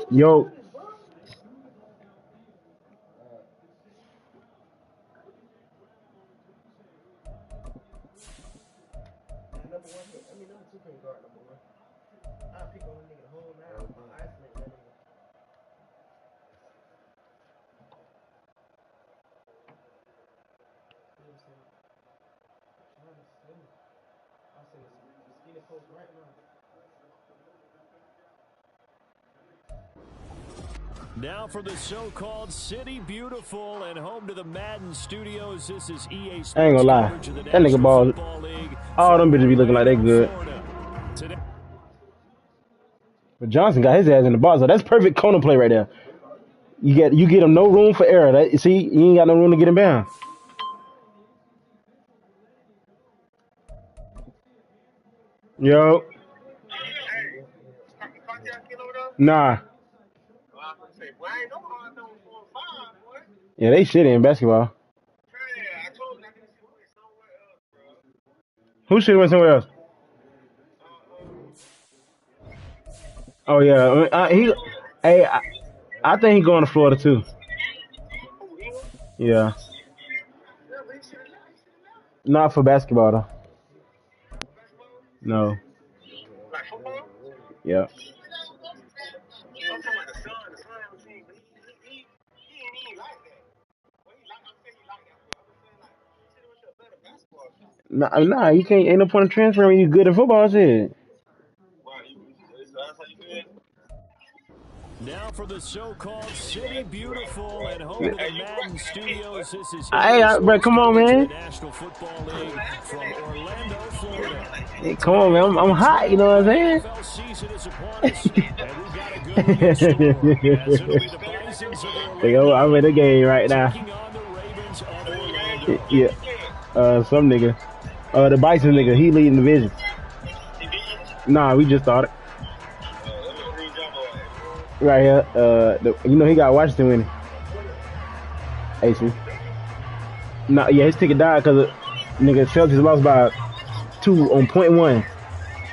Yo. Now for the so-called City Beautiful and home to the Madden Studios. This is EA Sports. I ain't gonna lie. That nigga ball. All them bitches be looking like they good. But Johnson got his ass in the box, so that's perfect corner play right there. You get him no room for error. See, you ain't got no room to get him down. Yo. Nah. Yeah, they shitty in basketball. Who should have went somewhere else? Oh yeah, I think he going to Florida too. Yeah. Not for basketball though. No. Yeah. Nah, you can't. Ain't no point in transferring. You good at football, shit. Now for the so-called City Beautiful and home to the Madden Studios. This is Bro, come on, man. National Football League from Orlando, Florida. Hey, come on, man. I'm hot. You know what I'm saying? NFL season is upon us, and we've got a good week in store. As it'll be the Bisons of Orlando I'm in the game right now. taking on the Ravens of Orlando. Yeah. Some nigga. The Bison nigga. He leading the division. Nah, we just started. Right here. He got Washington winning. AC. Nah, yeah, his ticket died because nigga Celtics lost by 2 on .1.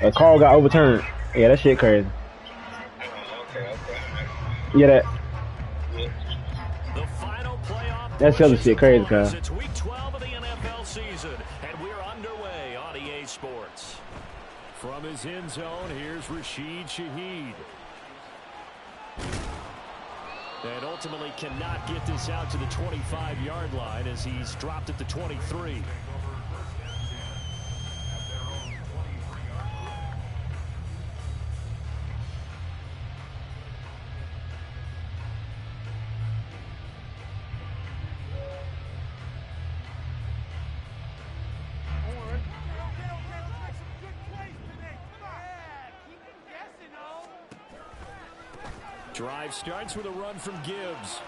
A call got overturned. Yeah, that shit crazy. Yeah, that Celtics shit crazy, cuz. It's week 12 of the NFL season, and we're underway on EA Sports. From his end zone, here's Rashid Shaheed. And ultimately cannot get this out to the 25-yard line as he's dropped at the 23. Drive starts with a run from Gibbs.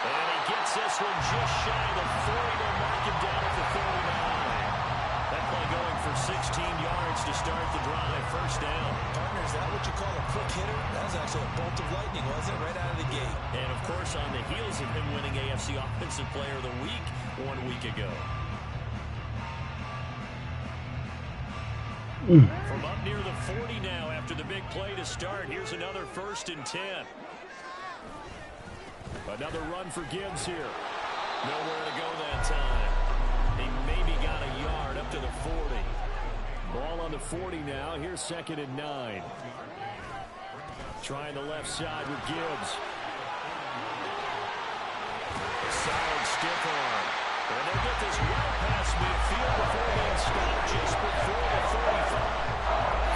And he gets this one just shy of the 40 to mark him down at the 39. That play going for 16 yards to start the drive. First down. Partner, is that what you call a quick hitter? That was actually a bolt of lightning, wasn't it? Right out of the gate. And, of course, on the heels of him winning AFC Offensive Player of the Week 1 week ago. From up near the 40 now after the big play to start. Here's another 1st and 10. Another run for Gibbs here. Nowhere to go that time. He maybe got a yard up to the 40. Ball on the 40 now. Here's 2nd and 9. Trying the left side with Gibbs. A solid stiff arm. And they'll get this well past midfield before being stopped just before the 45.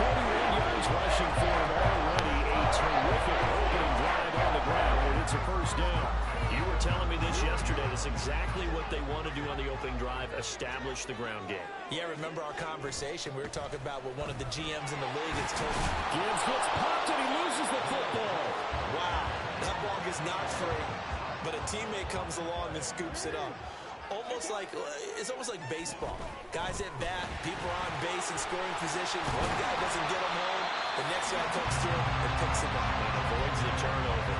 41 yards rushing for him already. A terrific opening drive on the ground, and it's a first down. You were telling me this yesterday. That's exactly what they want to do on the opening drive, establish the ground game. Yeah, remember our conversation? We were talking about what one of the GMs in the league has told me. Gibbs gets popped, and he loses the football. Wow, that ball gets knocked free, but a teammate comes along and scoops it up. It's almost like baseball. Guys at bat, people are on base in scoring position. One guy doesn't get them home. The next guy comes through and picks him up and avoids the turnover.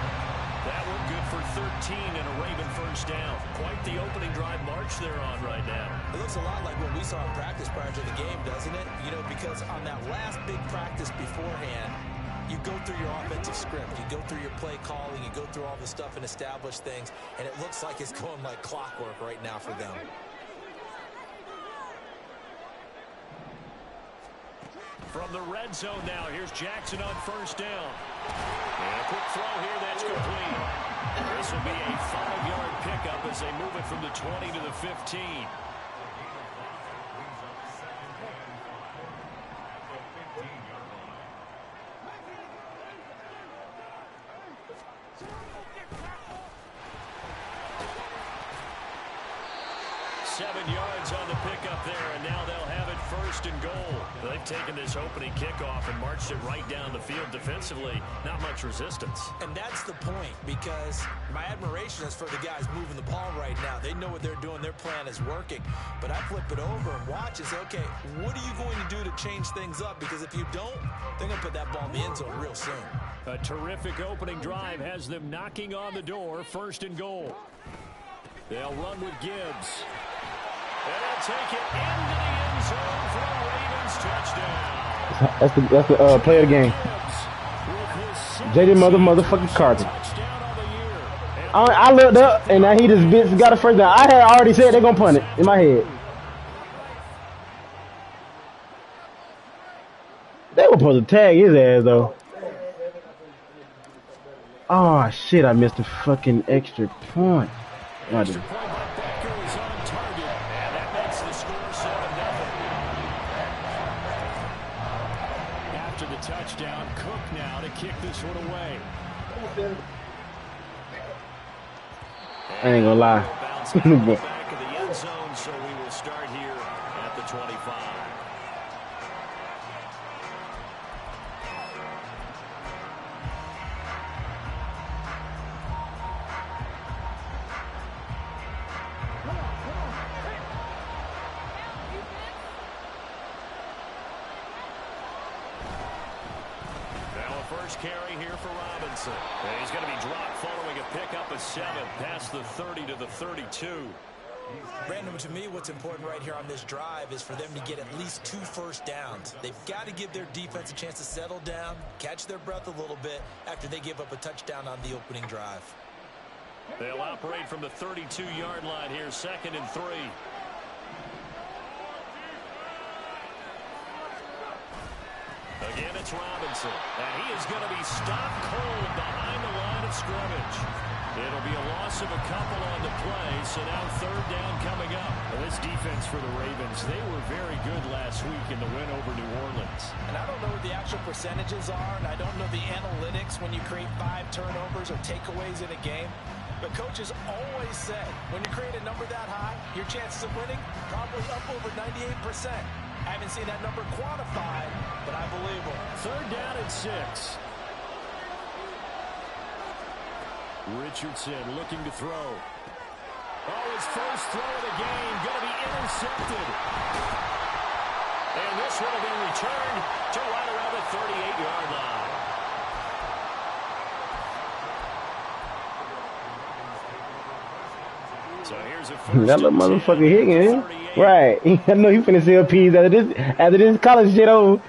That one good for 13 and a Raven first down. Quite the opening drive march they're on right now. It looks a lot like what we saw in practice prior to the game, doesn't it? You know, because on that last big practice beforehand, You go through your offensive script. You go through your play calling. You go through all the stuff and establish things. And it looks like it's going like clockwork right now for them. From the red zone now, here's Jackson on first down. And a quick throw here, that's complete. This will be a 5-yard pickup as they move it from the 20 to the 15. On the pickup there, and now they'll have it first and goal. They've taken this opening kickoff and marched it right down the field defensively. Not much resistance. And that's the point, because my admiration is for the guys moving the ball right now. They know what they're doing. Their plan is working. But I flip it over and watch and say, okay, what are you going to do to change things up? Because if you don't, they're going to put that ball in the end zone real soon. A terrific opening drive has them knocking on the door, first and goal. They'll run with Gibbs. And they'll take it into the end zone for a Ravens touchdown. That's the play of the game. J.D. motherfucking Carter. I looked up and now he just got a first down. I had already said they're gonna punt it in my head. They were supposed to tag his ass though. Oh shit! I missed a fucking extra point. I did. Touchdown, Cook now to kick this one away. I ain't gonna lie. Back of the end zone, so we will start here at the 25. Carry here for Robinson. And he's going to be dropped following a pickup of 7 past the 30 to the 32. Brandon, to me, what's important right here on this drive is for them to get at least 2 first downs. They've got to give their defense a chance to settle down, catch their breath a little bit after they give up a touchdown on the opening drive. They'll operate from the 32-yard line here, 2nd and 3. Again, it's Robinson, and he is going to be stopped cold behind the line of scrimmage. It'll be a loss of a couple on the play, so now 3rd down coming up. Well, this defense for the Ravens, they were very good last week in the win over New Orleans. And I don't know what the actual percentages are, and I don't know the analytics when you create 5 turnovers or takeaways in a game. But coaches always say, when you create a number that high, your chances of winning probably up over 98%. I haven't seen that number quantified, but I believe them. 3rd down and 6. Richardson looking to throw. Oh, his first throw of the game going to be intercepted. And this one will be returned to right around the 38-yard line. So here's a first that little motherfucker Higgins. Right. I know you finna sell peas after this college shit over.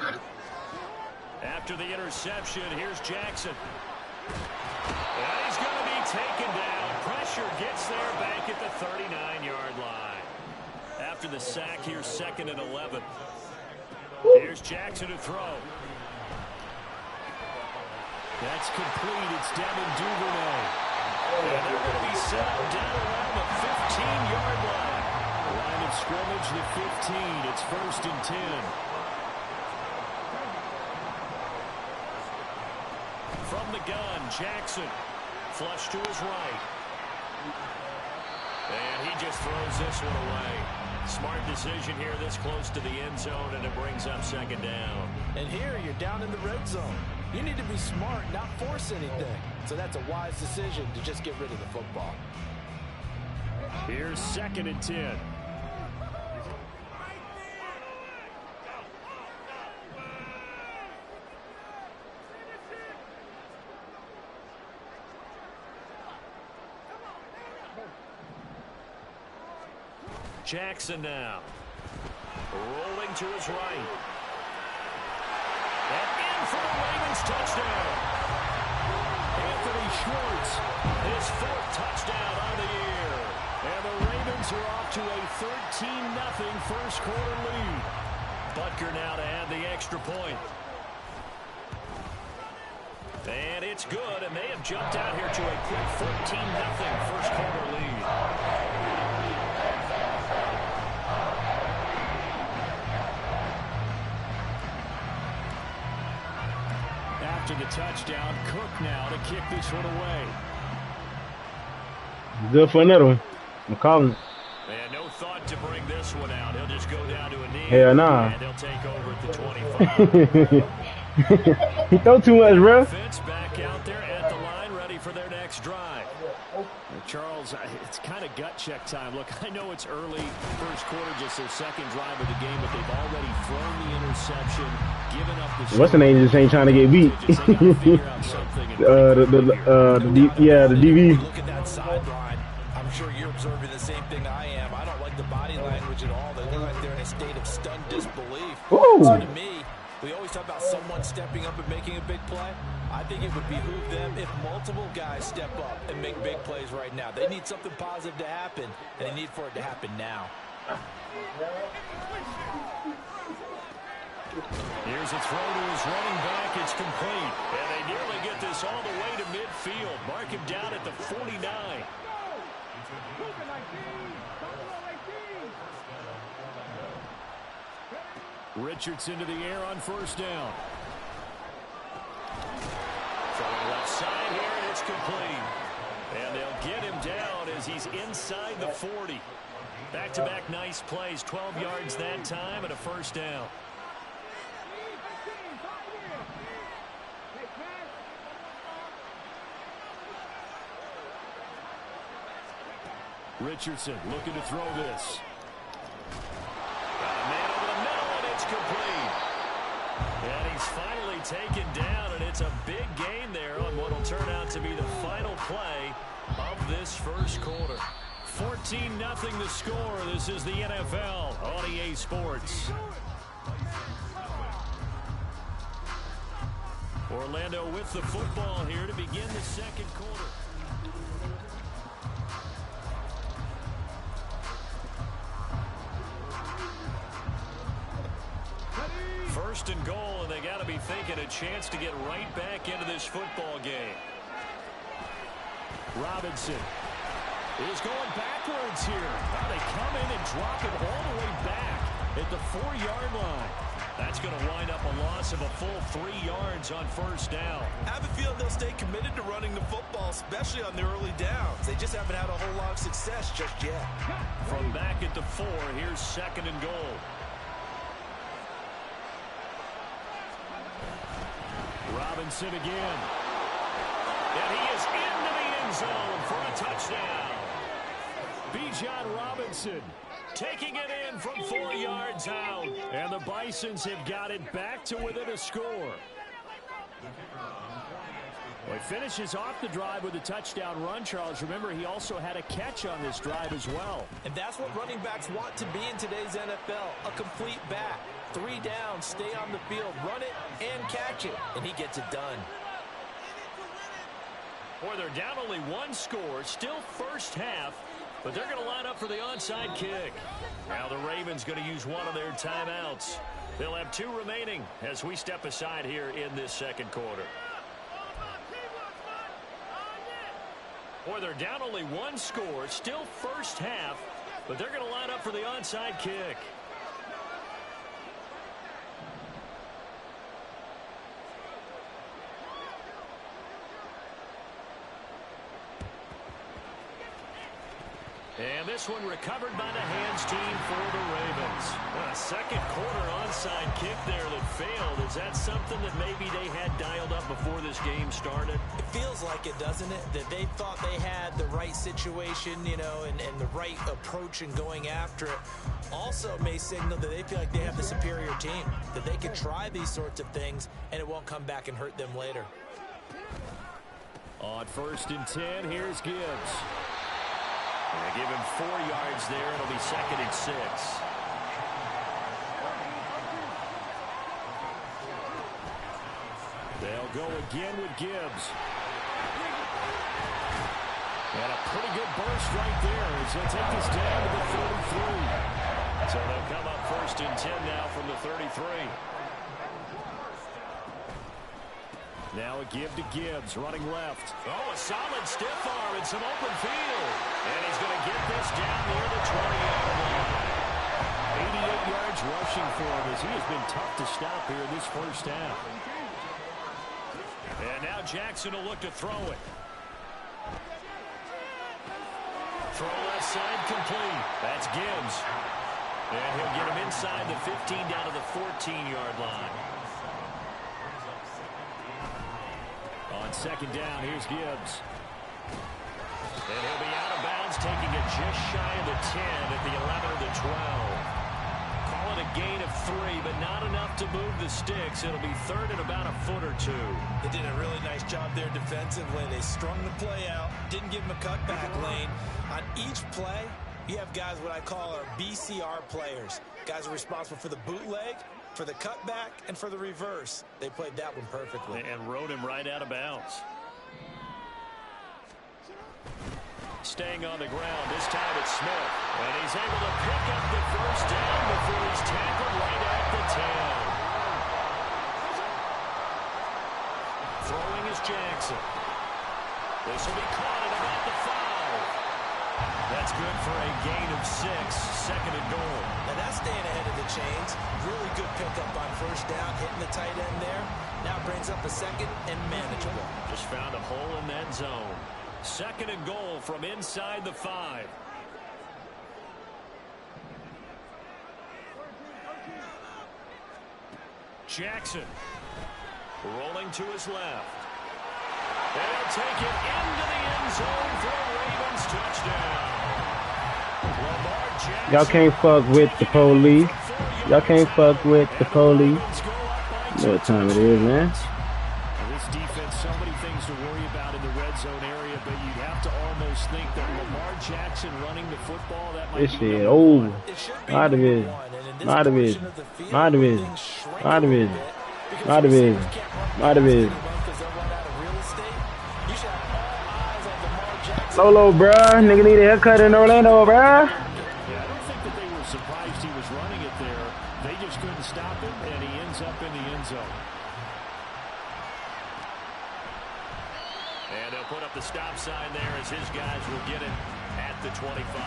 After the interception, here's Jackson. And he's going to be taken down. Pressure gets there back at the 39-yard line. After the sack, here's 2nd and 11. Here's Jackson to throw. That's complete. It's Devin Duvernay. And they're going to be set up down around the 15-yard line. Line of scrimmage, the 15. It's 1st and 10. From the gun, Jackson. Flush to his right. And he just throws this one away. Smart decision here this close to the end zone, and it brings up 2nd down. And here you're down in the red zone. You need to be smart, not force anything. So that's a wise decision to just get rid of the football. Here's 2nd and 10. Jackson now. Rolling to his right. And in for the Ravens touchdown. Anthony Schwartz, his 4th touchdown on the year. And the Ravens are off to a 13-0 first quarter lead. Butker now to add the extra point. And it's good, and they have jumped out here to a quick 14-0 first quarter lead. After the touchdown, Cook now to kick this one away. Good for another one. I'm calling it. And no thought to bring this one out. He'll just go down to a knee. Hell nah. And he'll take over at the 25. He throw too much, bro. Offense back out there at the line, ready for their next drive. Charles, it's kind of gut check time. Look, I know it's early, first quarter, just their second drive of the game, but they've already thrown the interception, given up the. What's the name? Just ain't trying to get beat. The DB. Look at that sideline. I'm sure you're observing the same thing I am. I don't like the body language at all. They look like they're in a state of stunned disbelief. Ooh. So to me, we always talk about someone stepping up and making a big play. I think it would behoove them if multiple guys step up and make big plays right now. They need something positive to happen, and they need for it to happen now. Here's a throw to his running back. It's complete. And they nearly get this all the way to midfield. Mark him down at the 49. Richardson to the air on first down. From the left side here, and it's complete. And they'll get him down as he's inside the 40. Back-to-back nice plays, 12 yards that time and a first down. Richardson looking to throw this. Got a man over the middle, and it's complete. And he's finally taken down, and it's a big gain there on what will turn out to be the final play of this first quarter. 14-0 the score. This is the NFL on EA Sports. Orlando with the football here to begin the second quarter. First and goal, and they got to be thinking a chance to get right back into this football game. Robinson is going backwards here. Now they come in and drop it all the way back at the 4-yard line. That's going to wind up a loss of a full 3 yards on first down. I have a feeling they'll stay committed to running the football, especially on the early downs. They just haven't had a whole lot of success just yet. From back at the 4, here's second and goal. Robinson again. And he is into the end zone for a touchdown. Bijan Robinson taking it in from 4 yards out. And the Bisons have got it back to within a score. Well, he finishes off the drive with a touchdown run, Charles. Remember, he also had a catch on this drive as well. And that's what running backs want to be in today's NFL, a complete back. 3 down, stay on the field, run it, and catch it. And he gets it done. Boy, they're down only 1 score, still first half, but they're going to line up for the onside kick. Now the Ravens going to use one of their timeouts. They'll have 2 remaining as we step aside here in this second quarter. Boy, they're down only 1 score, still first half, but they're going to line up for the onside kick. And this one recovered by the hands team for the Ravens. A second quarter onside kick there that failed. Is that something that maybe they had dialed up before this game started? It feels like it, doesn't it? That they thought they had the right situation, you know, and the right approach in going after it. Also, it may signal that they feel like they have the superior team, that they can try these sorts of things, and it won't come back and hurt them later. On 1st and 10, here's Gibbs. They give him 4 yards there. It'll be 2nd and 6. They'll go again with Gibbs. And a pretty good burst right there as they'll take this down to the 43. So they'll come up 1st and 10 now from the 33. Now a give to Gibbs, running left. Oh, a solid stiff arm and some open field. And he's going to get this down near the 20-yard line. 88 yards rushing for him as he has been tough to stop here in this first half. And now Jackson will look to throw it. Throw left side complete. That's Gibbs. And he'll get him inside the 15 down to the 14-yard line. On 2nd down, here's Gibbs. And he'll be out of bounds, taking it just shy of the 10 at the 11 or the 12. Call it a gain of 3, but not enough to move the sticks. It'll be 3rd and about a foot or 2. They did a really nice job there defensively. They strung the play out, didn't give him a cutback lane. On each play, you have guys what I call our BCR players. Guys are responsible for the bootleg, for the cutback, and for the reverse. They played that one perfectly. And rode him right out of bounds. Staying on the ground, this time it's Smith. And he's able to pick up the 1st down before he's tackled right at the 10. Throwing is Jackson. This will be caught at about the 5. That's good for a gain of 6, 2nd and goal. Now that's staying ahead of the chains. Really good pickup on 1st down, hitting the tight end there. Now brings up a 2nd and manageable. Just found a hole in that zone. 2nd and goal from inside the 5. Jackson rolling to his left. They'll take it into the end zone for a Ravens touchdown. Y'all can't fuck with the police. Y'all can't fuck with the police. You know what time it is, man. This defense, so many things to worry about in the red zone area, but you'd have to almost think that Lamar Jackson running the football, that might This be shit over. My division. My division. My division. My division. My division. My division. Solo, bruh. Nigga need a haircut in Orlando, bruh. Yeah, I don't think that they were surprised he was running it there. They just couldn't stop him, and he ends up in the end zone. And they'll put up the stop sign there as his guys will get it at the 25.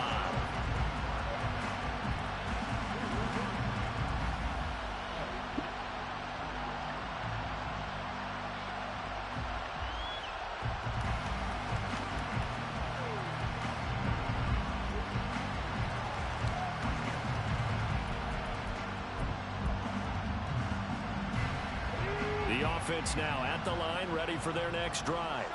Offense now at the line, ready for their next drive.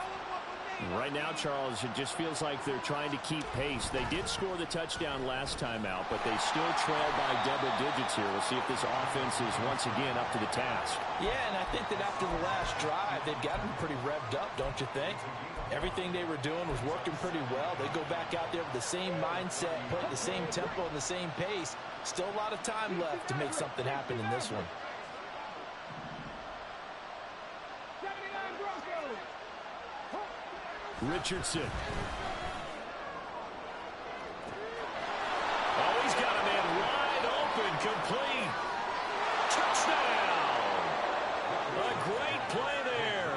Right now, Charles, it just feels like they're trying to keep pace. They did score the touchdown last time out, but they still trail by double digits here. We'll see if this offense is once again up to the task. Yeah, and I think that after the last drive, they've gotten pretty revved up, don't you think? Everything they were doing was working pretty well. They go back out there with the same mindset, put the same tempo and the same pace. Still a lot of time left to make something happen in this one. Richardson. Oh, he's got a man wide open, complete. Touchdown! A great play there.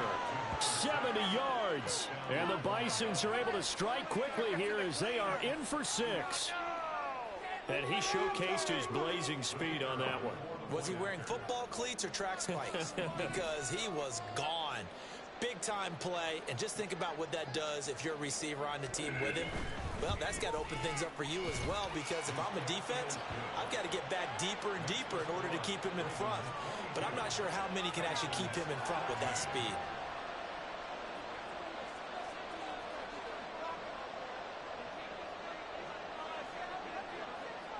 70 yards. And the Bisons are able to strike quickly here as they are in for 6. And he showcased his blazing speed on that one. Was he wearing football cleats or track spikes? Because he was gone. Big-time play, and just think about what that does if you're a receiver on the team with him. Well, that's got to open things up for you as well, because if I'm a defense, I've got to get back deeper and deeper in order to keep him in front. But I'm not sure how many can actually keep him in front with that speed.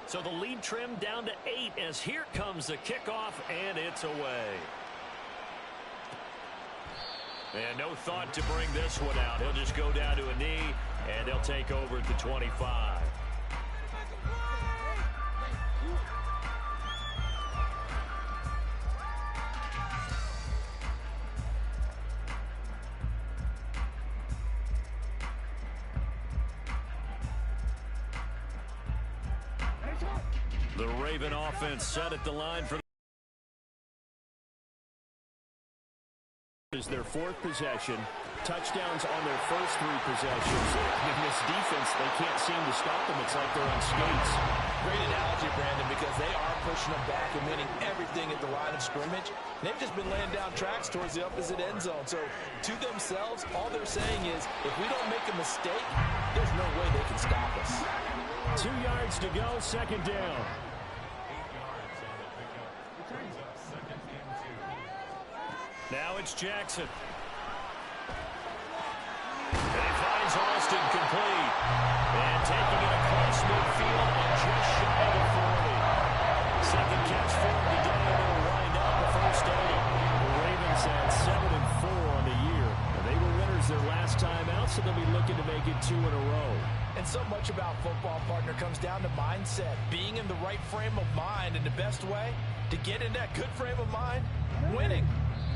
So the lead trimmed down to 8 as here comes the kickoff, and it's away. And no thought to bring this one out. He'll just go down to a knee, and they'll take over at the 25. The Raven offense set at the line for is their fourth possession. Touchdowns on their first three possessions. In this defense, they can't seem to stop them. It's like they're on skates. Great analogy, Brandon, because they are pushing them back and winning everything at the line of scrimmage. They've just been laying down tracks towards the opposite end zone. So to themselves, all they're saying is, if we don't make a mistake, there's no way they can stop us. 2 yards to go, second down. Now it's Jackson. And he finds Austin complete. And taking it across midfield and just shy of the 40. Second catch for him today, and they'll wind up the first down. The Ravens had 7-4 on the year. And they were winners their last time out, so they'll be looking to make it 2 in a row. And so much about football, partner, comes down to mindset. Being in the right frame of mind, and the best way to get in that good frame of mind, winning.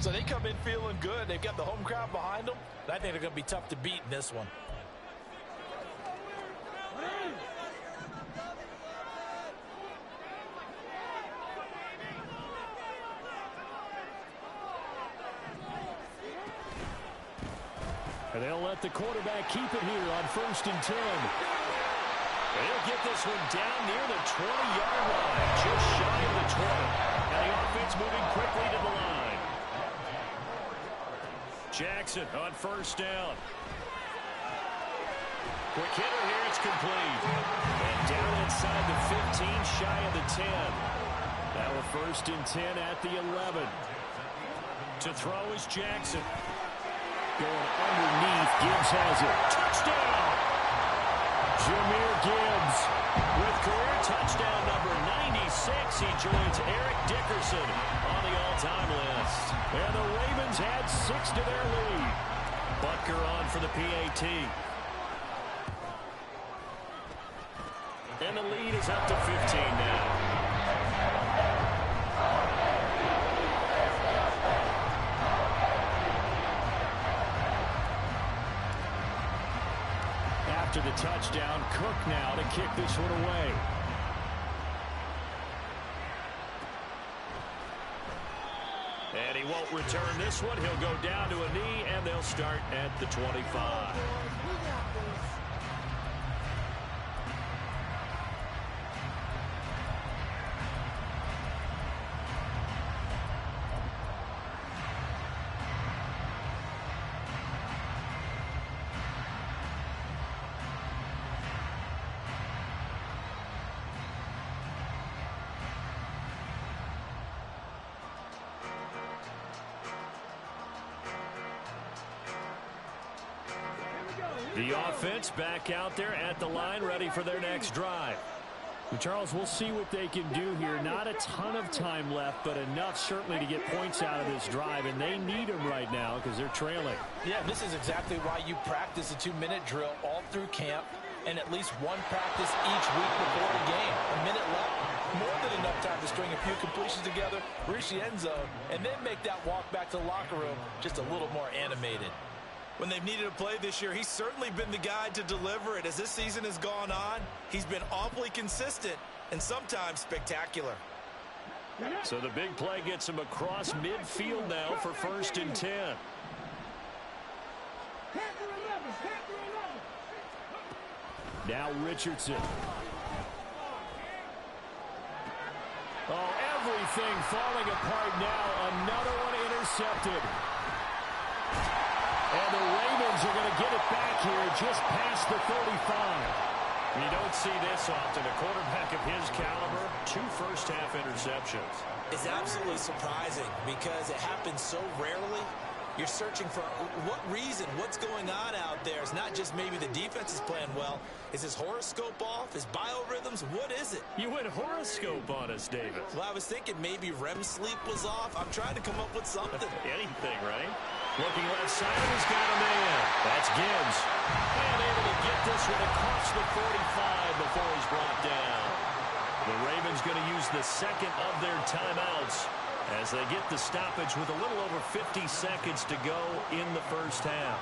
So they come in feeling good. They've got the home crowd behind them. I think they're going to be tough to beat in this one. And they'll let the quarterback keep it here on 1st and 10. They'll get this one down near the 20-yard line, just shy of the 20. And the offense moving quickly to the line. Jackson on 1st down. Quick hitter here, it's complete. And down inside the 15, shy of the 10. Now a 1st and 10 at the 11. To throw is Jackson. Going underneath, Gibbs has it. Touchdown! Jahmyr Gibbs with career touchdown number 96. He joins Eric Dickerson on the all-time list. And the Ravens add 6 to their lead. Butker on for the PAT. And the lead is up to 15 now. After the touchdown, Cook now to kick this one away. And he won't return this one. He'll go down to a knee, and they'll start at the 25. The offense back out there at the line, ready for their next drive. Well, Charles, we'll see what they can do here. Not a ton of time left, but enough certainly to get points out of this drive, and they need them right now because they're trailing. Yeah, this is exactly why you practice a 2-minute drill all through camp and at least one practice each week before the game. A minute left, more than enough time to string a few completions together, reach the end zone, and then make that walk back to the locker room just a little more animated. When they've needed a play this year, he's certainly been the guy to deliver it. As this season has gone on, he's been awfully consistent and sometimes spectacular. So the big play gets him across midfield now for 1st and 10. Now Richardson. Oh, everything falling apart now. Another one intercepted. And the Ravens are going to get it back here just past the 35. You don't see this often. A quarterback of his caliber, 2 first-half interceptions. It's absolutely surprising because it happens so rarely. You're searching for what reason, what's going on out there. It's not just maybe the defense is playing well. Is his horoscope off? His biorhythms? What is it? You went horoscope on us, David. Well, I was thinking maybe REM sleep was off. I'm trying to come up with something. Anything, right? Looking left side, he's got a man. That's Gibbs. And able to get this one across the 45 before he's brought down. The Ravens going to use the second of their timeouts as they get the stoppage with a little over 50 seconds to go in the first half.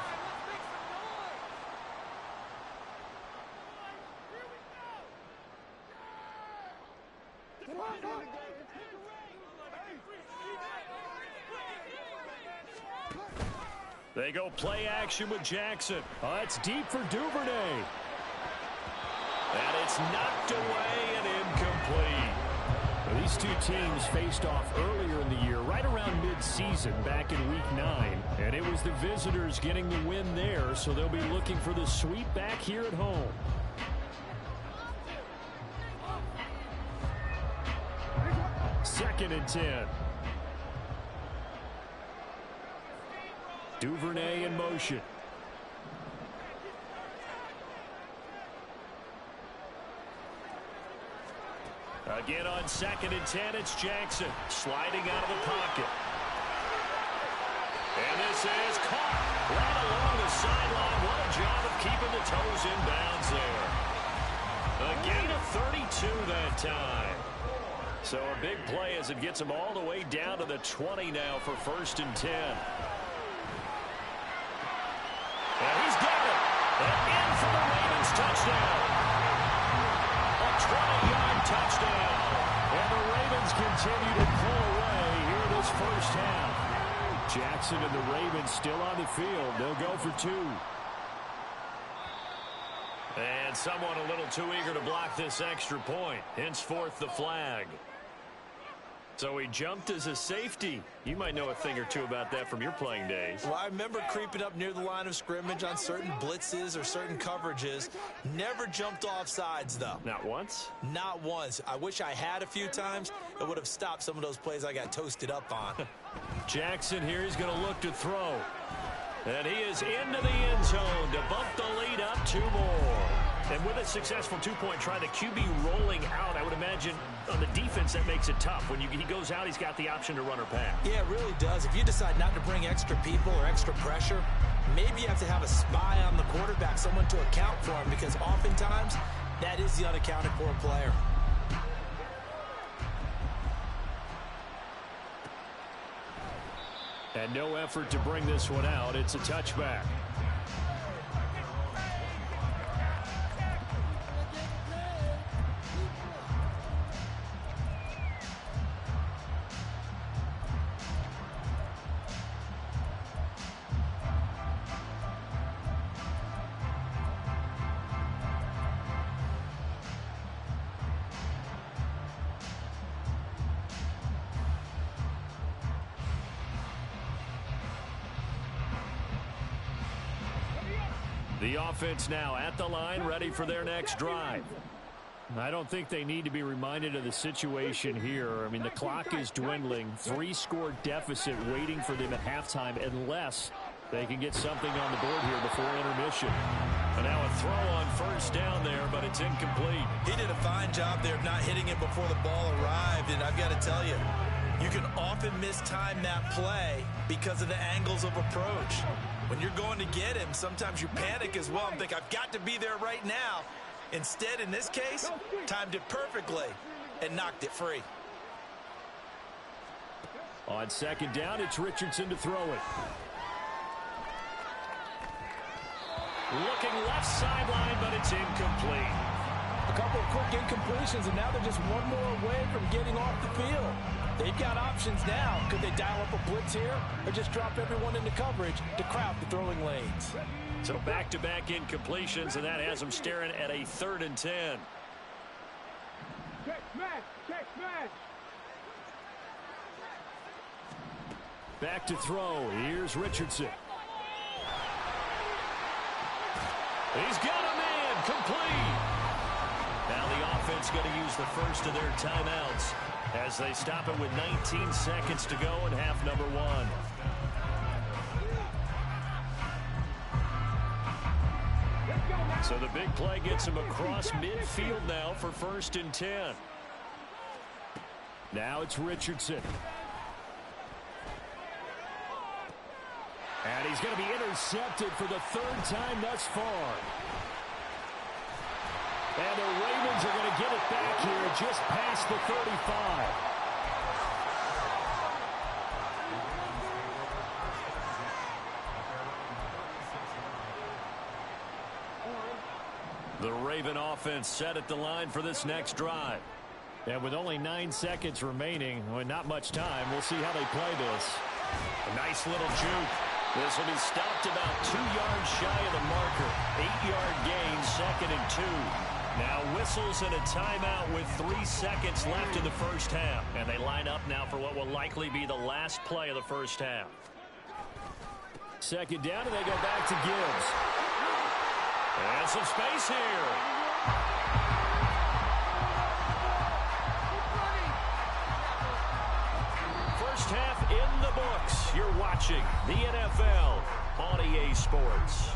They go play action with Jackson. It's deep for Duvernay. And it's knocked away and incomplete. Well, these two teams faced off earlier in the year, right around mid-season, back in Week 9. And it was the visitors getting the win there, so they'll be looking for the sweep back here at home. Second and 10. Duvernay in motion. Again on second and 10, it's Jackson sliding out of the pocket. And this is caught right along the sideline. What a job of keeping the toes in bounds there. A gain of 32 that time. So a big play as it gets him all the way down to the 20 now for first and 10. And he's got it. And in for the Ravens touchdown. A 20-yard touchdown. And the Ravens continue to pull away here this first half. Jackson and the Ravens still on the field. They'll go for 2. And someone a little too eager to block this extra point. Henceforth the flag. So he jumped as a safety. You might know a thing or two about that from your playing days. Well, I remember creeping up near the line of scrimmage on certain blitzes or certain coverages. Never jumped off sides, though. Not once? Not once. I wish I had a few times. It would have stopped some of those plays I got toasted up on. Jackson here, he's going to look to throw. And he is into the end zone to bump the lead up 2 more. And with a successful 2-point try, the QB rolling out, I would imagine on the defense that makes it tough. When he goes out, he's got the option to run or pass. Yeah, it really does. If you decide not to bring extra people or extra pressure, maybe you have to have a spy on the quarterback, someone to account for him, because oftentimes that is the unaccounted for player. And no effort to bring this one out. It's a touchback. The offense now at the line, ready for their next drive. I don't think they need to be reminded of the situation here. I mean, the clock is dwindling. 3-score deficit waiting for them at halftime unless they can get something on the board here before intermission. And now a throw on first down there, but it's incomplete. He did a fine job there of not hitting it before the ball arrived, and I've got to tell you, you can often mistime that play because of the angles of approach. When you're going to get him, sometimes you panic as well and think, I've got to be there right now. Instead, in this case, timed it perfectly and knocked it free. On second down, it's Richardson to throw it. Looking left sideline, but it's incomplete. A couple of quick incompletions, and now they're just one more away from getting off the field. They've got options now. Could they dial up a blitz here or just drop everyone into coverage to crowd the throwing lanes? So back-to-back incompletions, and that has them staring at a 3rd and 10. Check smash. Back to throw. Here's Richardson. He's got a man. Complete. Now the offense going to use the first of their timeouts as they stop it with 19 seconds to go in half number 1. So the big play gets him across midfield now for 1st and 10. Now it's Richardson. And he's going to be intercepted for the 3rd time thus far. And the Ravens are going to get it back here just past the 35. The Raven offense set at the line for this next drive. And with only 9 seconds remaining, well, not much time, we'll see how they play this. A nice little juke. This will be stopped about 2 yards shy of the marker. 8-yard gain, 2nd and 2. Now whistles and a timeout with 3 seconds left in the first half. And they line up now for what will likely be the last play of the first half. 2nd down, and they go back to Gibbs. And some space here. First half in the books. You're watching the NFL on EA Sports.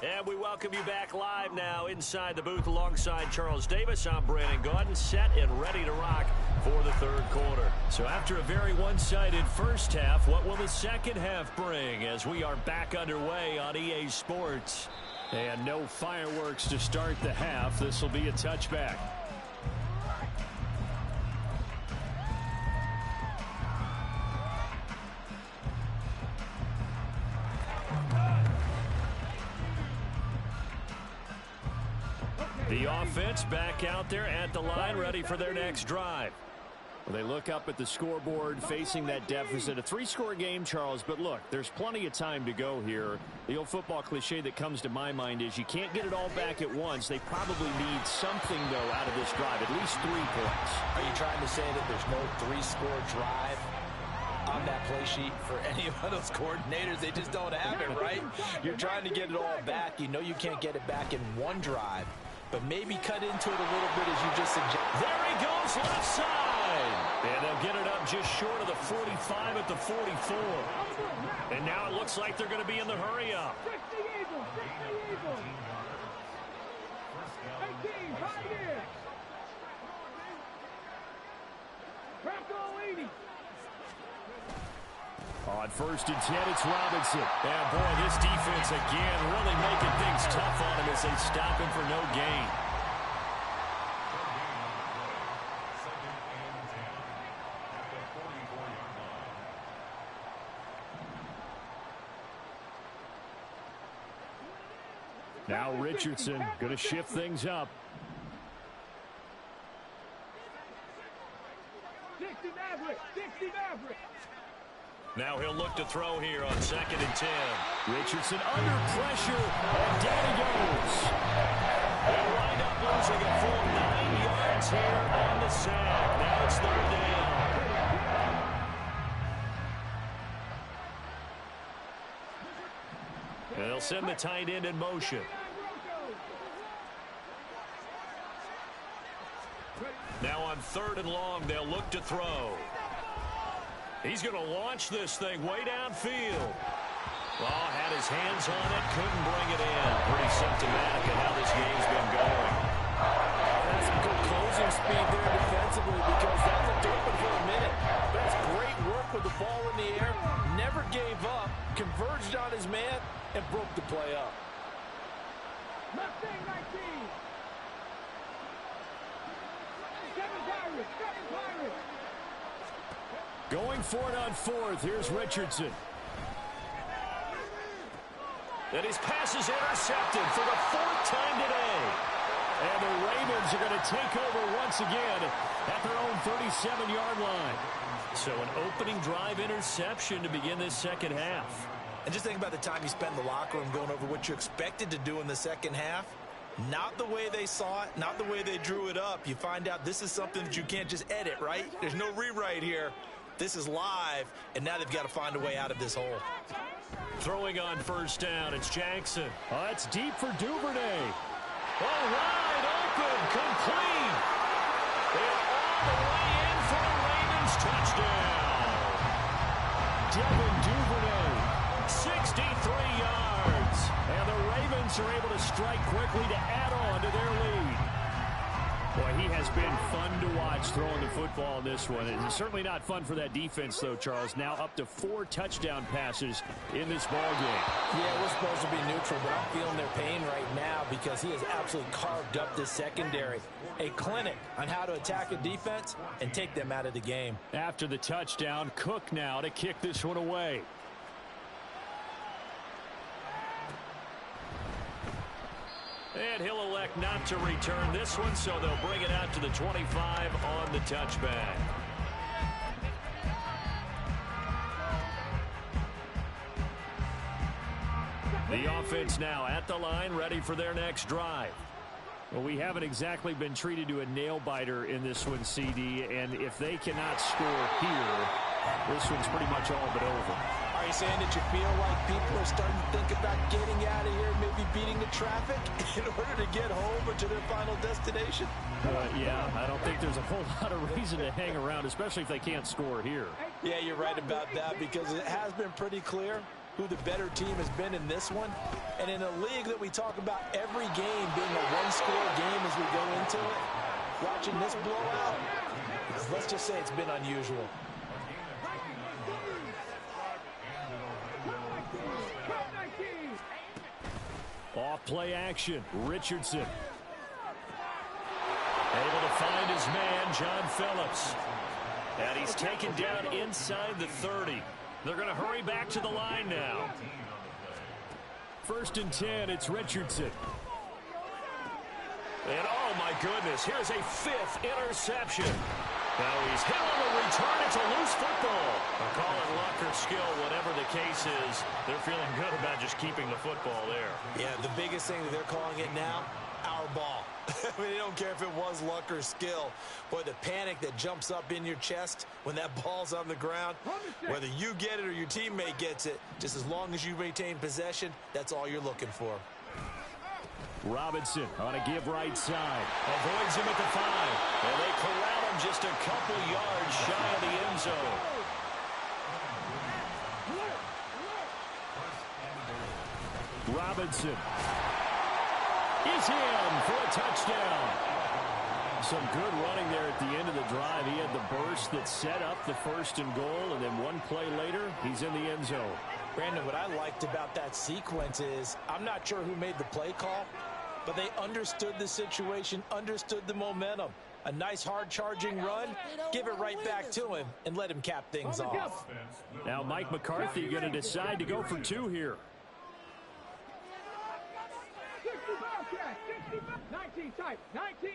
And we welcome you back live now inside the booth alongside Charles Davis. I'm Brandon Gaudin, set and ready to rock for the third quarter. So after a very one-sided first half, what will the second half bring as we are back underway on EA Sports? And no fireworks to start the half. This will be a touchback. The offense back out there at the line, ready for their next drive. Well, they look up at the scoreboard, facing that deficit. A 3-score game, Charles, but look, there's plenty of time to go here. The old football cliche that comes to my mind is you can't get it all back at once. They probably need something, though, out of this drive, at least 3 points. Are you trying to say that there's no 3-score drive on that play sheet for any of those coordinators? They just don't have it, right? You're trying to get it all back. You know you can't get it back in one drive, but maybe cut into it a little bit as you just suggested. There he goes, left side. And they'll get it up just short of the 45 at the 44. And now it looks like they're going to be in the hurry up. 60 Eagles, 60 Eagles. 18, right here. Bronco 80. On 1st and 10, it's Robinson. And boy, this defense again really making things tough on him as they stop him for no gain. Now Richardson going to shift things up. 60 Maverick, 60 Maverick. Now he'll look to throw here on 2nd and 10. Richardson under pressure, and down he goes. They'll wind up losing a full 9 yards here on the sack. Now it's 3rd down. And they'll send the tight end in motion. Now on 3rd and long, they'll look to throw. He's going to launch this thing way downfield. Oh, had his hands on it, couldn't bring it in. Pretty symptomatic of how this game's been going. That's some good closing speed there defensively, because that looked open for a minute. That's great work with the ball in the air. Never gave up, converged on his man, and broke the play up. Mustang 19. 7 Pirates, 7 Pirates. Going for it on 4th. Here's Richardson. And his pass is intercepted for the 4th time today. And the Ravens are going to take over once again at their own 37-yard line. So an opening drive interception to begin this second half. And just think about the time you spent in the locker room going over what you expected to do in the second half. Not the way they saw it, not the way they drew it up. You find out this is something that you can't just edit, right? There's no rewrite here. This is live, and now they've got to find a way out of this hole. Throwing on 1st down, it's Jackson. Oh, it's deep for Duvernay. Oh, wide open, complete. And all the way in for a Ravens touchdown. Devin Duvernay, 63 yards. And the Ravens are able to strike quickly to add on to their lead. Boy, he has been fun to watch throwing the football in this one. It's certainly not fun for that defense, though, Charles. Now up to 4 touchdown passes in this ball game. Yeah, we're supposed to be neutral, but I'm feeling their pain right now because he has absolutely carved up this secondary. A clinic on how to attack a defense and take them out of the game. After the touchdown, Cook now to kick this one away. And he'll elect not to return this one, so they'll bring it out to the 25 on the touchback. The offense now at the line, ready for their next drive. Well, we haven't exactly been treated to a nail-biter in this one, CD, and if they cannot score here, this one's pretty much all but over. Are you saying that you feel like people are starting to think about getting out of here, maybe beating the traffic in order to get home or to their final destination? Yeah, I don't think there's a whole lot of reason to hang around, especially if they can't score here. Yeah, you're right about that, because it has been pretty clear who the better team has been in this one. And in a league that we talk about every game being a one-score game as we go into it, watching this blowout, let's just say it's been unusual. Off play action, Richardson. Able to find his man, John Phillips. And he's taken down inside the 30. They're going to hurry back to the line now. 1st and 10, it's Richardson. And oh my goodness, here's a 5th interception. Now he's hit on the return. It's a loose football. Call it luck or skill, whatever the case is. They're feeling good about just keeping the football there. Yeah, the biggest thing that they're calling it now, our ball. I mean, they don't care if it was luck or skill. Boy, the panic that jumps up in your chest when that ball's on the ground, whether you get it or your teammate gets it, just as long as you retain possession, that's all you're looking for. Robinson on a give right side. Avoids him at the 5. And they corral him just a couple yards shy of the end zone. Robinson is in for a touchdown. Some good running there at the end of the drive. He had the burst that set up the 1st and goal, and then one play later, he's in the end zone. Brandon, what I liked about that sequence is I'm not sure who made the play call, but they understood the situation, understood the momentum. A nice hard-charging run, give it right back to him, and let him cap things off. Now Mike McCarthy going to decide to go for 2 here. 19 tight, 19.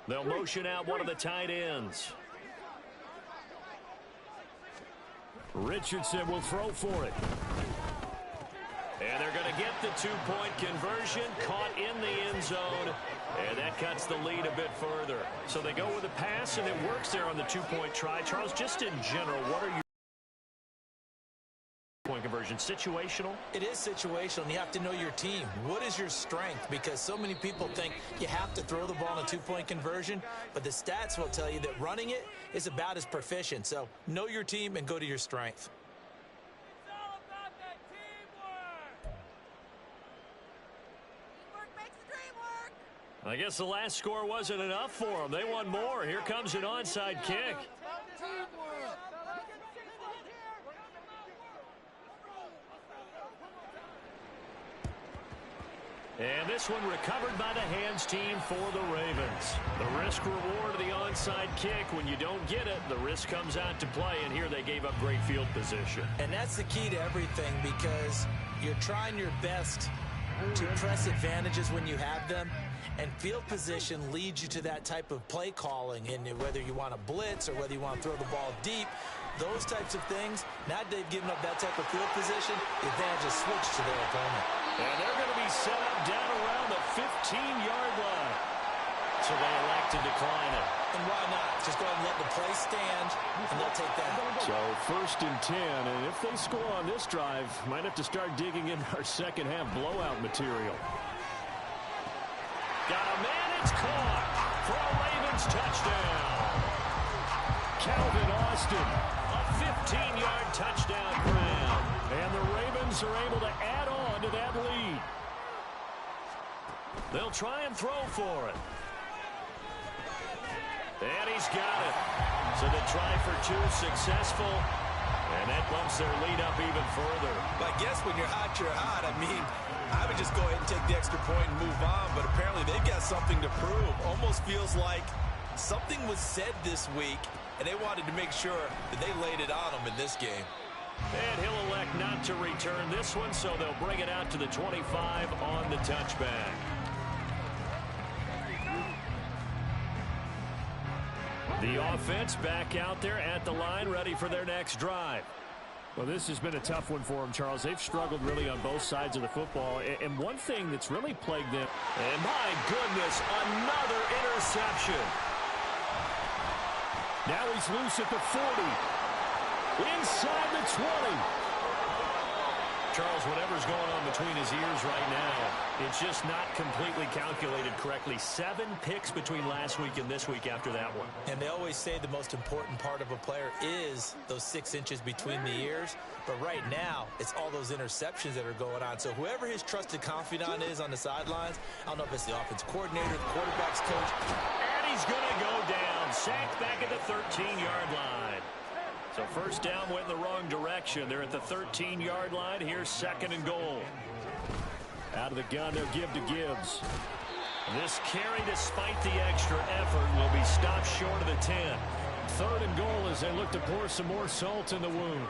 They'll motion out one of the tight ends. Richardson will throw for it. And they're going to get the 2-point conversion, caught in the end zone, and that cuts the lead a bit further. So they go with a pass, and it works there on the 2-point try. Charles, just in general, what are your point conversion? Situational? It is situational, and you have to know your team. What is your strength? Because so many people think you have to throw the ball in a 2-point conversion, but the stats will tell you that running it is about as proficient. So know your team and go to your strength. I guess the last score wasn't enough for them. They want more. Here comes an onside kick. And this one recovered by the hands team for the Ravens. The risk reward of the onside kick. When you don't get it, the risk comes out to play, and here they gave up great field position. And that's the key to everything, because you're trying your best to press advantages when you have them, and field position leads you to that type of play calling. And whether you want to blitz or whether you want to throw the ball deep, those types of things, now they've given up that type of field position, the advantage is switched to their opponent. And they're going to be set up down around the 15-yard line. So they elect to decline it. And why not? Just go ahead and let the play stand, and they'll take that. So 1st and 10, and if they score on this drive, might have to start digging into our second-half blowout material. Got a man, it's caught for a Ravens touchdown. Calvin Austin, a 15-yard touchdown grab. And the Ravens are able to add on to that lead. They'll try and throw for it. And he's got it. So the try for 2 successful. And that bumps their lead up even further. But I guess when you're hot, you're hot. I mean, I would just go ahead and take the extra point and move on. But apparently they've got something to prove. Almost feels like something was said this week, and they wanted to make sure that they laid it on them in this game. And he'll elect not to return this one, so they'll bring it out to the 25 on the touchback. The offense back out there at the line, ready for their next drive. Well, this has been a tough one for them, Charles. They've struggled really on both sides of the football. And one thing that's really plagued them, and my goodness, another interception. Now he's loose at the 40. Inside the 20. Charles, whatever's going on between his ears right now, it's just not completely calculated correctly. 7 picks between last week and this week after that one. And they always say the most important part of a player is those 6 inches between the ears. But right now, it's all those interceptions that are going on. So whoever his trusted confidant is on the sidelines, I don't know if it's the offense coordinator, the quarterback's coach. And he's going to go down. Sacked back at the 13-yard line. So first down went in the wrong direction. They're at the 13-yard line. Here's 2nd and goal. Out of the gun, they'll give to Gibbs. This carry, despite the extra effort, will be stopped short of the 10. 3rd and goal as they look to pour some more salt in the wound.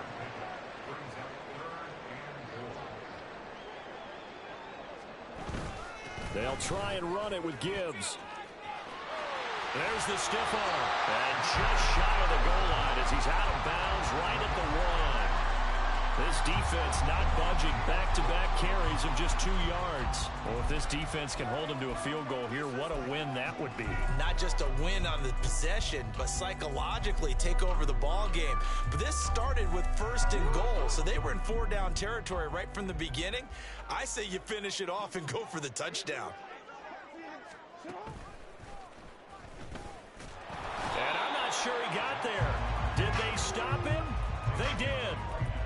They'll try and run it with Gibbs. There's the stiff arm. And just shy of the goal line as he's out of bounds right at the 1. This defense not budging. Back-to-back carries of just 2 yards. Well, if this defense can hold them to a field goal here, what a win that would be. Not just a win on the possession, but psychologically take over the ball game. But this started with 1st and goal, so they were in 4-down territory right from the beginning. I say you finish it off and go for the touchdown. And I'm not sure he got there. Did they stop him? They did.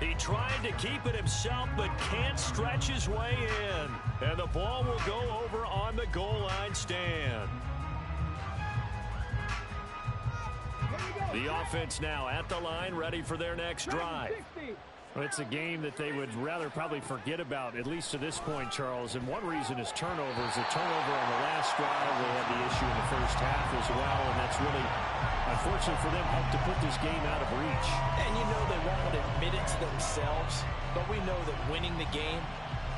He tried to keep it himself, but can't stretch his way in. And the ball will go over on the goal line stand. The offense now at the line, ready for their next drive. It's a game that they would rather probably forget about, at least to this point, Charles. And one reason is turnovers. A turnover on the last drive. They had the issue in the first half as well, and that's really, unfortunately for them, helped to put this game out of reach. And you know they won't admit it to themselves, but we know that winning the game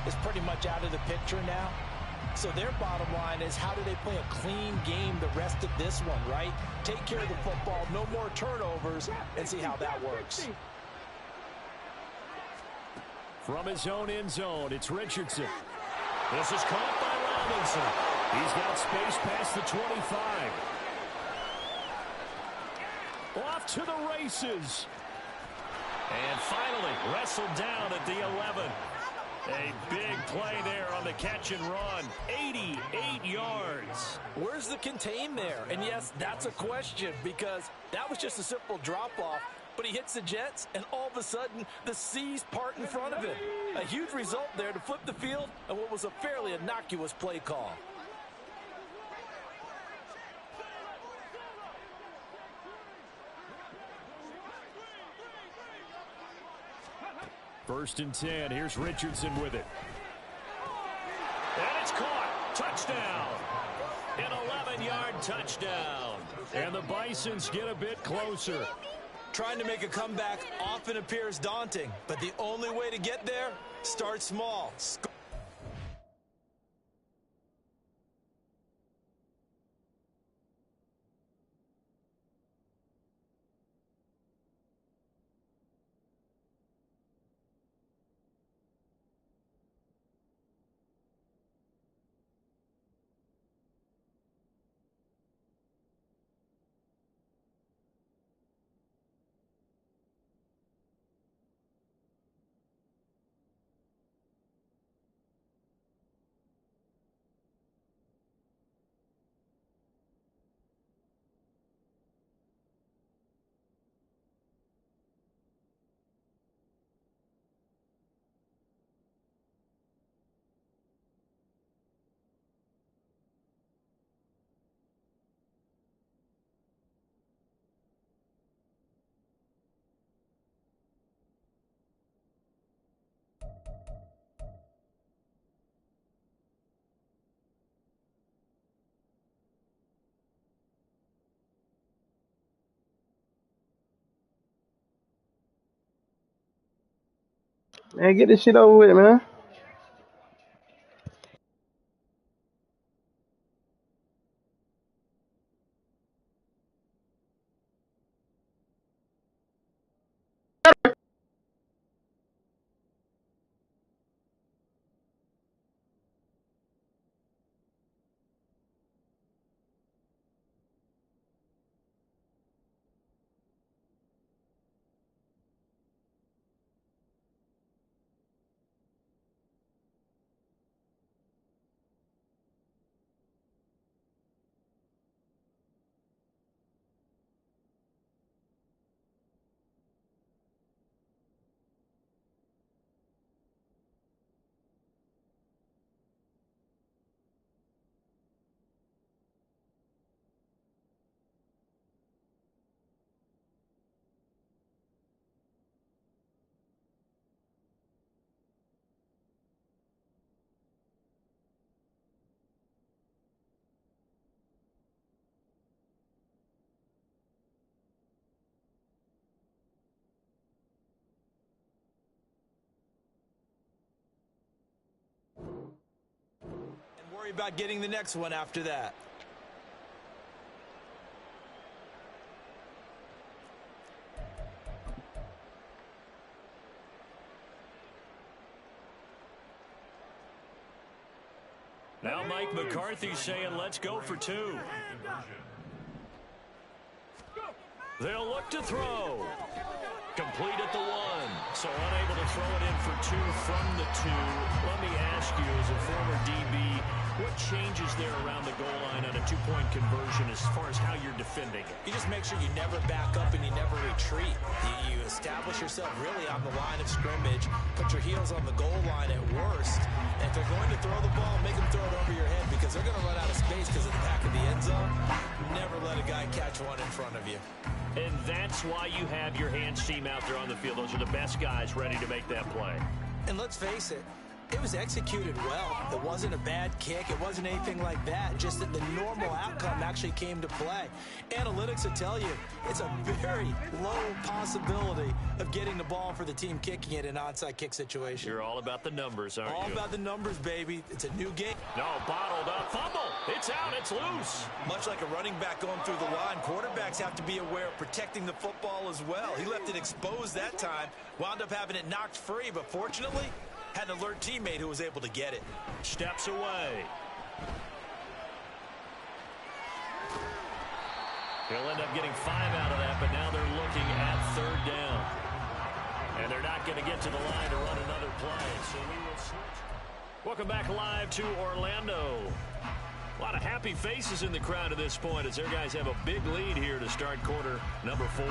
is pretty much out of the picture now. So their bottom line is, how do they play a clean game the rest of this one, right? Take care of the football, no more turnovers, and see how that works. From his own end zone, it's Richardson. This is caught by Robinson. He's got space past the 25. Off to the races. And finally wrestled down at the 11. A big play there on the catch and run. 88 yards. Where's the contain there? And yes, that's a question, because that was just a simple drop-off. But he hits the Jets, and all of a sudden, the seas part in front of him. A huge result there to flip the field and what was a fairly innocuous play call. First and 10. Here's Richardson with it. And it's caught. Touchdown. An 11-yard touchdown. And the Bisons get a bit closer. Trying to make a comeback often appears daunting, but the only way to get there, start small. Man, get this shit over with, man. worry about getting the next one after that. Now Mike McCarthy's saying, let's go for 2. They'll look to throw. Complete at the 1. So unable to throw it in for 2 from the 2. Let me ask you, as a former DB, what changes there around the goal line on a 2-point conversion as far as how you're defending it? You just make sure you never back up and you never retreat. You establish yourself really on the line of scrimmage, put your heels on the goal line at worst, and if they're going to throw the ball, make them throw it over your head because they're going to run out of space because of the back of the end zone. Never let a guy catch one in front of you. And that's why you have your hands team out there on the field. Those are the best guys ready to make that play. And let's face it, it was executed well. It wasn't a bad kick. It wasn't anything like that. Just that the normal outcome actually came to play. Analytics will tell you it's a very low possibility of getting the ball for the team kicking it in an onside kick situation. You're all about the numbers, aren't you? All about the numbers, baby. It's a new game. No, bottled up. Fumble. It's out. It's loose. Much like a running back going through the line, quarterbacks have to be aware of protecting the football as well. He left it exposed that time, wound up having it knocked free, but fortunately, had an alert teammate who was able to get it. Steps away. He'll end up getting 5 out of that, but now they're looking at 3rd down. And they're not going to get to the line to run another play, so we will switch. Welcome back live to Orlando. A lot of happy faces in the crowd at this point as their guys have a big lead here to start quarter number 4.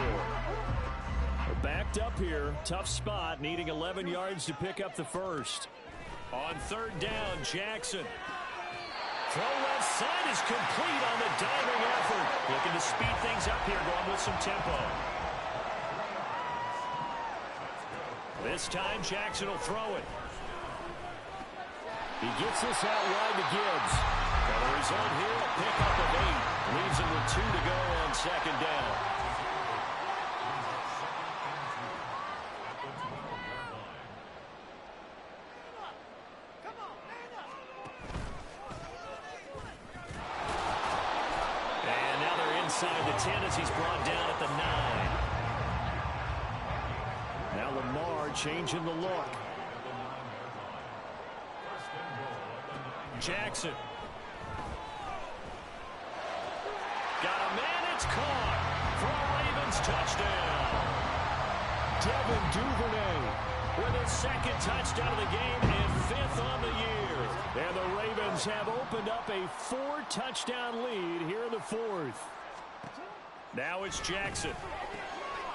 Backed up here, tough spot, needing 11 yards to pick up the first. On 3rd down, Jackson. Throw left side is complete on the diving effort. Looking to speed things up here, going with some tempo. This time, Jackson will throw it. He gets this out wide to Gibbs. And the result here, a pickup of 8. Leaves him with 2 to go on 2nd down. Inside the 10 as he's brought down at the 9. Now Lamar changing the look. Jackson. Got a man, it's caught. For a Ravens touchdown. Devin Duvernay with his 2nd touchdown of the game and 5th on the year. And the Ravens have opened up a 4-touchdown lead here in the 4th. Now it's Jackson.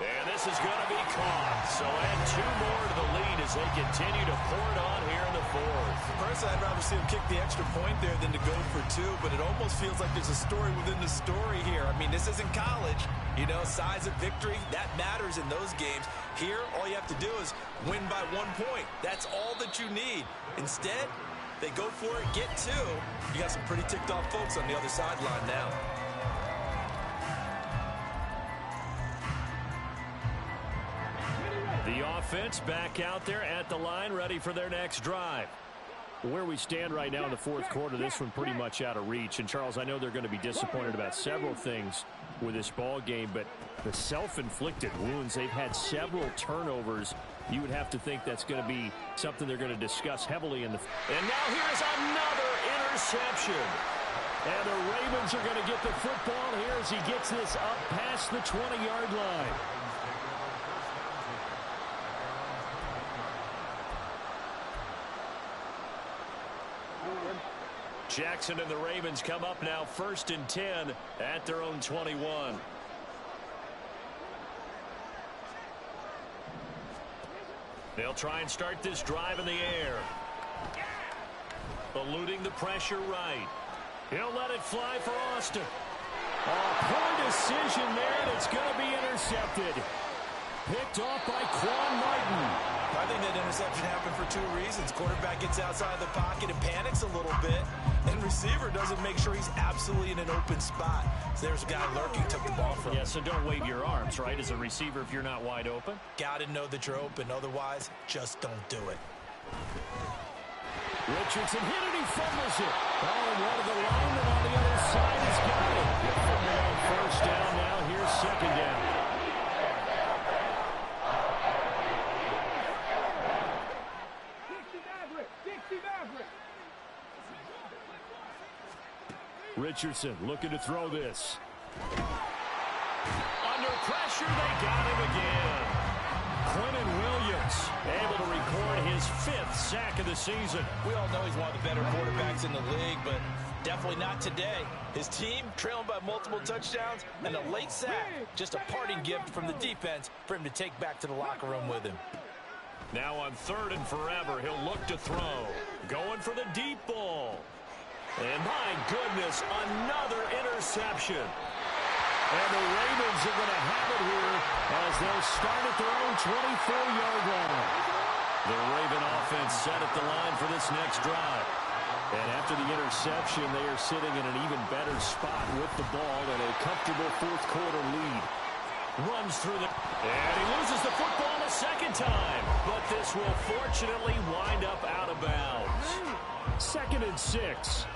And this is going to be caught. So add 2 more to the lead as they continue to pour it on here in the 4th. Personally, I'd rather see him kick the extra point there than to go for 2, but it almost feels like there's a story within the story here. I mean, this isn't college. You know, size of victory, that matters in those games. Here, all you have to do is win by 1 point. That's all that you need. Instead, they go for it, get 2. You got some pretty ticked off folks on the other sideline now. The offense back out there at the line, ready for their next drive. Where we stand right now in the 4th quarter, this one pretty much out of reach. And, Charles, I know they're going to be disappointed about several things with this ball game, but the self-inflicted wounds, they've had several turnovers. You would have to think that's going to be something they're going to discuss heavily in the... And now here's another interception. And the Ravens are going to get the football here as he gets this up past the 20-yard line. Jackson and the Ravens come up now 1st and 10 at their own 21. They'll try and start this drive in the air. Eluding the pressure right. He'll let it fly for Austin. Poor decision there, and it's going to be intercepted. Picked off by Quan Martin. I think that interception happened for 2 reasons. Quarterback gets outside the pocket and panics a little bit, and receiver doesn't make sure he's absolutely in an open spot. So there's a guy lurking, took the ball from him. Yeah, so don't wave your arms, right, as a receiver if you're not wide open? Got to know that you're open. Otherwise, just don't do it. Richardson hit it, he fumbles it. Oh, and one of the linemen on the other side has got it. They fumble on first down now. Here's second down. Richardson looking to throw this. Under pressure, they got him again. Quentin Williams able to record his 5th sack of the season. We all know he's one of the better quarterbacks in the league, but definitely not today. His team trailing by multiple touchdowns and a late sack. Just a parting gift from the defense for him to take back to the locker room with him. Now on 3rd and forever, he'll look to throw. Going for the deep ball. And my goodness, another interception. And the Ravens are going to have it here as they'll start at their own 24-yard line. The Raven offense set at the line for this next drive. And after the interception, they are sitting in an even better spot with the ball and a comfortable 4th quarter lead. Runs through the... And he loses the football a second time. But this will fortunately wind up out of bounds. 2nd and 6.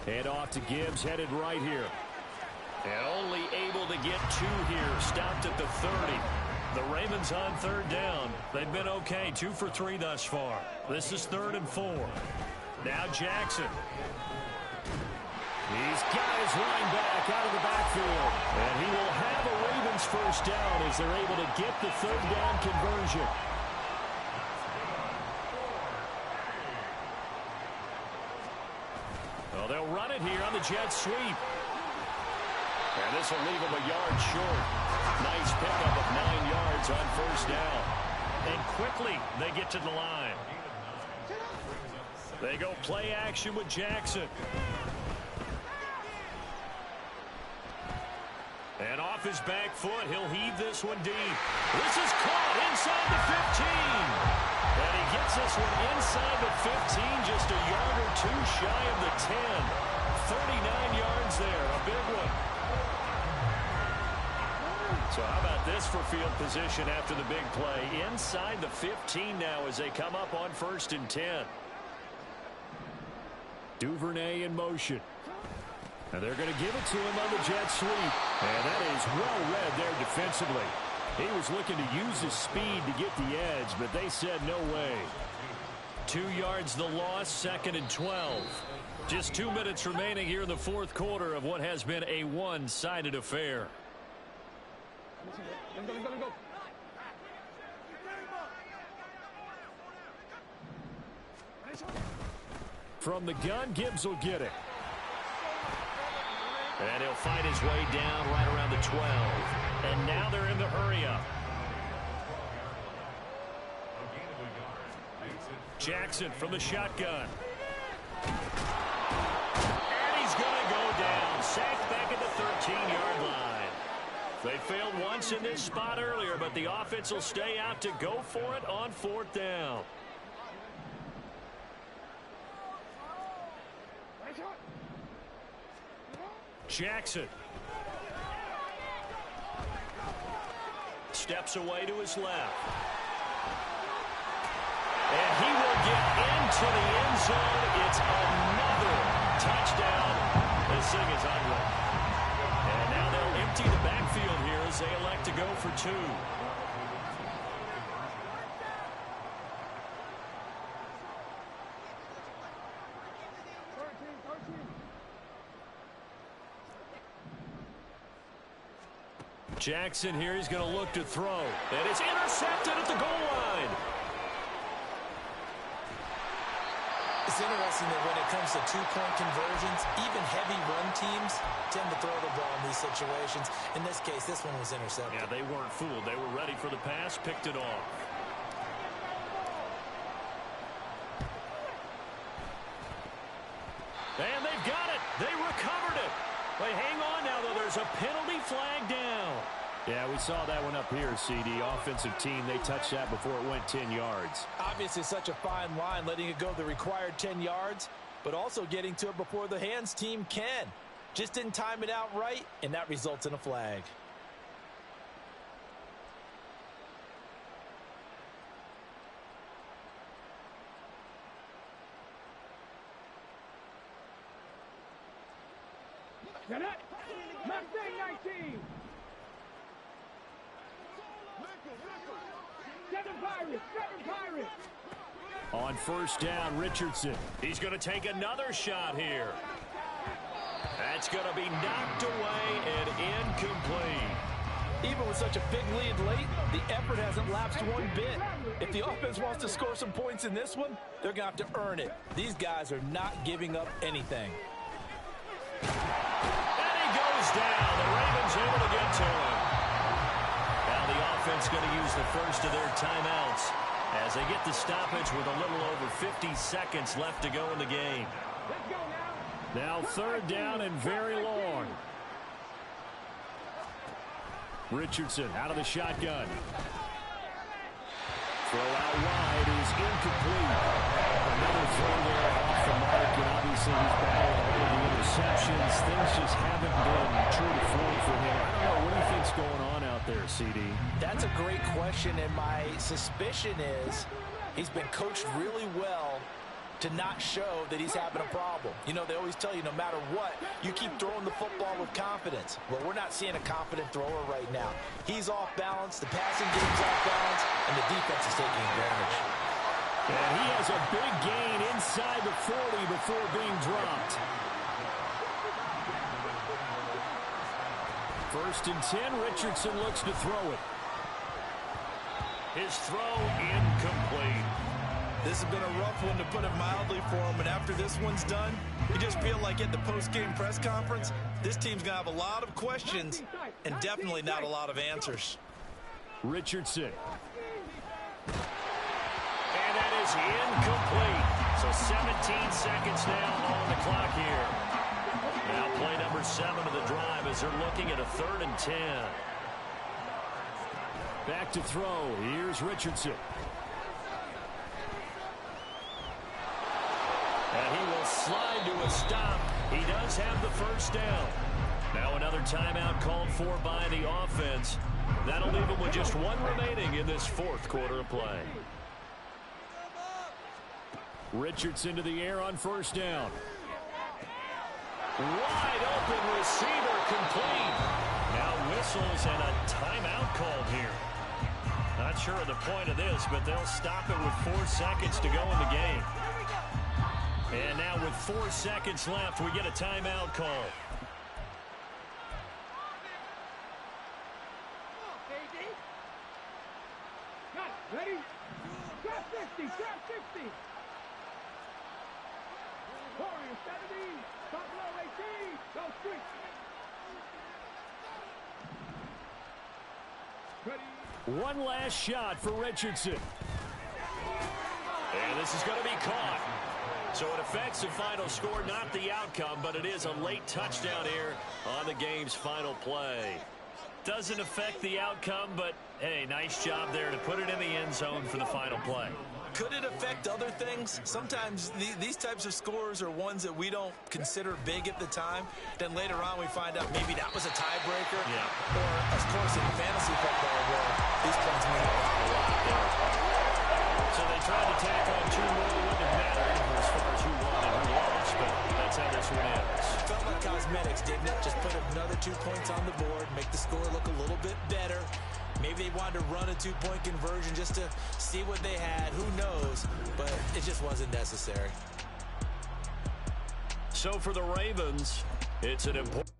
Head off to Gibbs, headed right here. And only able to get 2 here. Stopped at the 30. The Ravens on 3rd down. They've been okay. 2 for 3 thus far. This is 3rd and 4. Now Jackson. He's got his line back out of the backfield. And he will have a Ravens first down as they're able to get the 3rd down conversion. Well, they'll run it here on the jet sweep. And this will leave them a yard short. Nice pickup of 9 yards on first down. And quickly they get to the line. They go play action with Jackson. And off his back foot, he'll heave this one deep. This is caught inside the 15. And he gets this one inside the 15, just a yard or 2 shy of the 10. 39 yards there, a big one. So how about this for field position after the big play? Inside the 15 now as they come up on 1st and 10. Duvernay in motion. And they're going to give it to him on the jet sweep. And that is well read there defensively. He was looking to use his speed to get the edge, but they said no way. 2 yards the loss, 2nd and 12. Just 2 minutes remaining here in the 4th quarter of what has been a one-sided affair. From the gun, Gibbs will get it. And he'll fight his way down right around the 12. And now they're in the hurry-up. Jackson from the shotgun. And he's going to go down. Sacked back at the 13-yard line. They failed once in this spot earlier, but the offense will stay out to go for it on 4th down. Jackson. Steps away to his left. And he will get into the end zone. It's another touchdown. This thing is ugly. And now they'll empty the backfield here as they elect to go for 2. Jackson here, he's going to look to throw. And it's intercepted at the goal line. It's interesting that when it comes to 2-point conversions, even heavy run teams tend to throw the ball in these situations. In this case, this one was intercepted. Yeah, they weren't fooled. They were ready for the pass, picked it off. And they've got it. They recovered it. Wait, hang on now, though. There's a penalty flag down. Yeah, we saw that one up here, CD. Offensive team, they touched that before it went 10 yards. Obviously such a fine line, letting it go the required 10 yards, but also getting to it before the hands team can. Just didn't time it out right, and that results in a flag. Get it? Mustang 19. 7 Pirates. 7 Pirates. On first down, Richardson. He's going to take another shot here. That's going to be knocked away and incomplete. Even with such a big lead late, the effort hasn't lapsed one bit. If the offense wants to score some points in this one, they're going to have to earn it. These guys are not giving up anything. And he goes down. The Ravens able to get to him. Now the offense going to use the first of their timeouts as they get the stoppage with a little over 50 seconds left to go in the game. Let's go now. Now third down and very long. Richardson out of the shotgun. Throw out wide is incomplete. Another throw there off the mark, and obviously he's battled all of the interceptions. Things just haven't been true to form for him. I don't know. What do you think's going on out there, CD? That's a great question, and my suspicion is he's been coached really well to not show that he's having a problem. You know, they always tell you no matter what, you keep throwing the football with confidence. Well, we're not seeing a confident thrower right now. He's off balance, the passing game's off balance, and the defense is taking advantage. And he has a big gain inside the 40 before being dropped. First and 10, Richardson looks to throw it. His throw incomplete. This has been a rough one, to put it mildly, for him. And after this one's done, you just feel like at the post-game press conference, this team's going to have a lot of questions and definitely not a lot of answers. Richardson. And that is incomplete. So 17 seconds now on the clock here. Now play number 7 of the drive as they're looking at a 3rd and 10. Back to throw. Here's Richardson. And he will slide to a stop. He does have the first down. Now another timeout called for by the offense. That'll leave him with just 1 remaining in this 4th quarter of play. Richardson to the air on first down. Wide open receiver complete. Now whistles and a timeout called here. Not sure of the point of this, but they'll stop it with 4 seconds to go in the game. And now with 4 seconds left, we get a timeout call. Got it. Ready? Trap 50. Trap 50. Warrior 70. Buffalo 18. Go street. Ready? One last shot for Richardson. And this is going to be caught. So it affects the final score, not the outcome, but it is a late touchdown here on the game's final play. Doesn't affect the outcome, but, hey, nice job there to put it in the end zone for the final play. Could it affect other things? Sometimes these types of scores are ones that we don't consider big at the time. Then later on we find out maybe that was a tiebreaker. Yeah. Or, of course, in fantasy football, where these points mean a lot there. So they tried to tack on 2 more. Wouldn't have mattered as far as who won and who lost, but that's how this one ends. Felt like cosmetics, didn't it? Just put another 2 points on the board, make the score look a little bit better. Maybe they wanted to run a 2-point conversion just to see what they had. Who knows? But it just wasn't necessary. So for the Ravens, it's an important